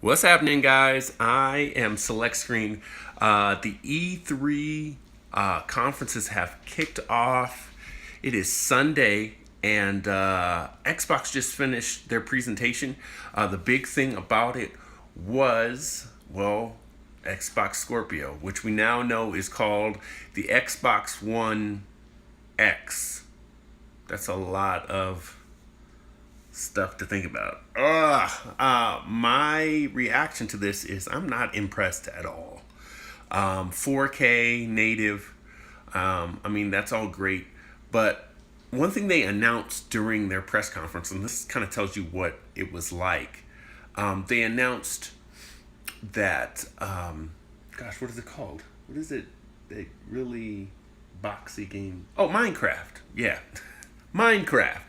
What's happening, guys? I am Select Screen. The E3 conferences have kicked off. It is Sunday, and Xbox just finished their presentation. The big thing about it was, well, Xbox Scorpio, which we now know is called the Xbox One X. That's a lot of stuff to think about. My reaction to this is I'm not impressed at all. 4K native, that's all great. But one thing they announced during their press conference, and this kind of tells you what it was like, they announced that, what is it called? What is it? A really boxy game. Oh, Minecraft. Yeah. Minecraft.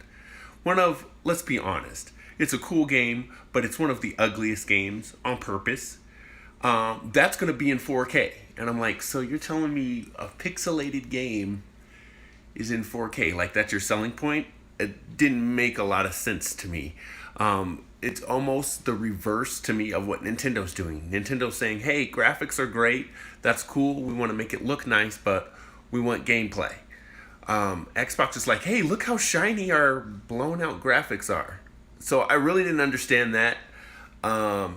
Let's be honest, it's a cool game, but it's one of the ugliest games on purpose. That's going to be in 4K. And I'm like, so you're telling me a pixelated game is in 4K? Like, that's your selling point? It didn't make a lot of sense to me. It's almost the reverse to me of what Nintendo's doing. Nintendo's saying, hey, graphics are great. That's cool. We want to make it look nice, but we want gameplay. Xbox is like, hey, look how shiny our blown out graphics are. So I really didn't understand that,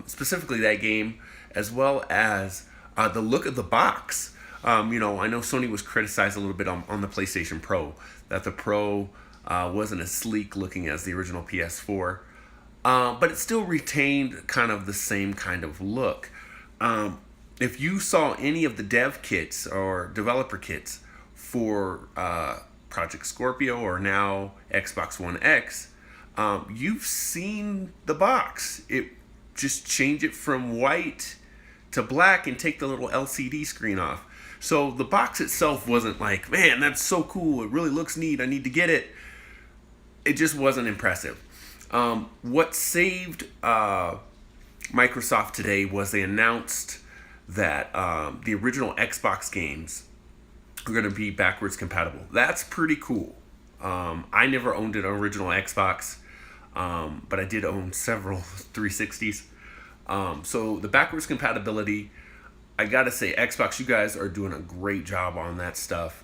specifically that game, as well as the look of the box. I know Sony was criticized a little bit on the PlayStation Pro, that the Pro wasn't as sleek looking as the original PS4, but it still retained kind of the same kind of look. If you saw any of the dev kits or developer kits for Project Scorpio or now Xbox One X, you've seen the box. It just change it from white to black and take the little LCD screen off. So the box itself wasn't like, man, that's so cool. It really looks neat. I need to get it. It just wasn't impressive. What saved Microsoft today was they announced that the original Xbox games are going to be backwards compatible. That's pretty cool. I never owned an original Xbox, but I did own several 360s. So the backwards compatibility, I gotta say, Xbox, you guys are doing a great job on that stuff.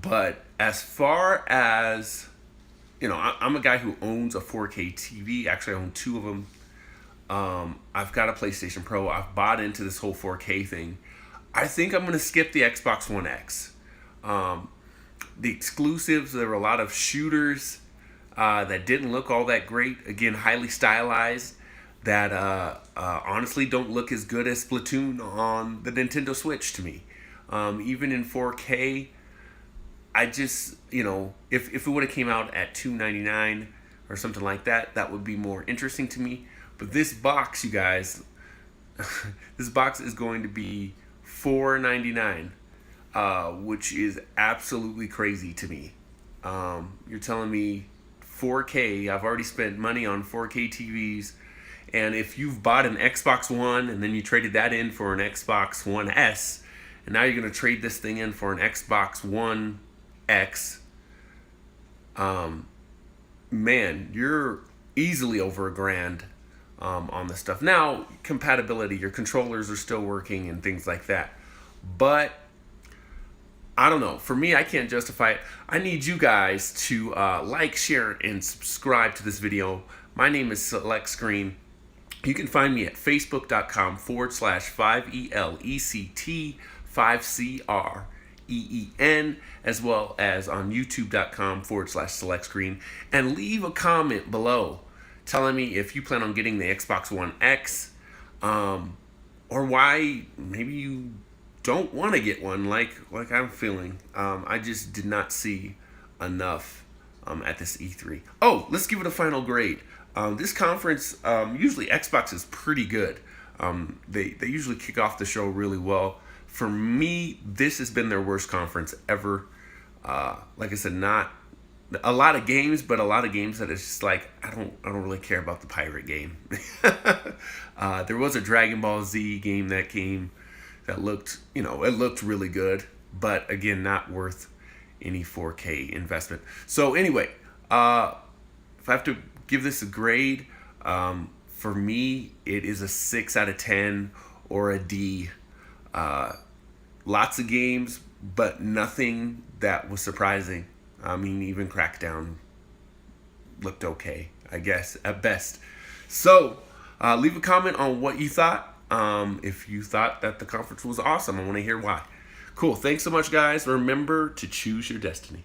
But as far as, I'm a guy who owns a 4K TV. Actually, I own two of them. I've got a PlayStation Pro. I've bought into this whole 4K thing. I think I'm going to skip the Xbox One X. The exclusives, there were a lot of shooters that didn't look all that great. Again, highly stylized, that honestly don't look as good as Splatoon on the Nintendo Switch to me. Even in 4K, I just, if it would have came out at $2.99 or something like that, that would be more interesting to me. But this box, you guys, this box is going to be $4.99, which is absolutely crazy to me. You're telling me 4K, I've already spent money on 4K TVs, and if you've bought an Xbox One and then you traded that in for an Xbox One S, and now you're going to trade this thing in for an Xbox One X, man, you're easily over $1,000 on this stuff. Now, compatibility, your controllers are still working and things like that. But I don't know. For me, I can't justify it. I need you guys to like, share, and subscribe to this video. My name is Select Screen. You can find me at facebook.com/5ELECT5CREEN, as well as on youtube.com/Select Screen. And leave a comment below telling me if you plan on getting the Xbox One X, or why maybe you don't want to get one like I'm feeling. I just did not see enough at this E3. Oh, let's give it a final grade. This conference, usually Xbox is pretty good. They usually kick off the show really well. For me, this has been their worst conference ever. Like I said, not a lot of games, but a lot of games that it's just like, I don't really care about the pirate game. There was a Dragon Ball Z game that looked, it looked really good, but again, not worth any 4K investment. So anyway, if I have to give this a grade, For me, it is a 6 out of 10 or a D. Lots of games, but nothing that was surprising. I mean, even Crackdown looked okay, I guess, at best. So, leave a comment on what you thought. If you thought that the conference was awesome, I want to hear why. Cool. Thanks so much, guys. Remember to choose your destiny.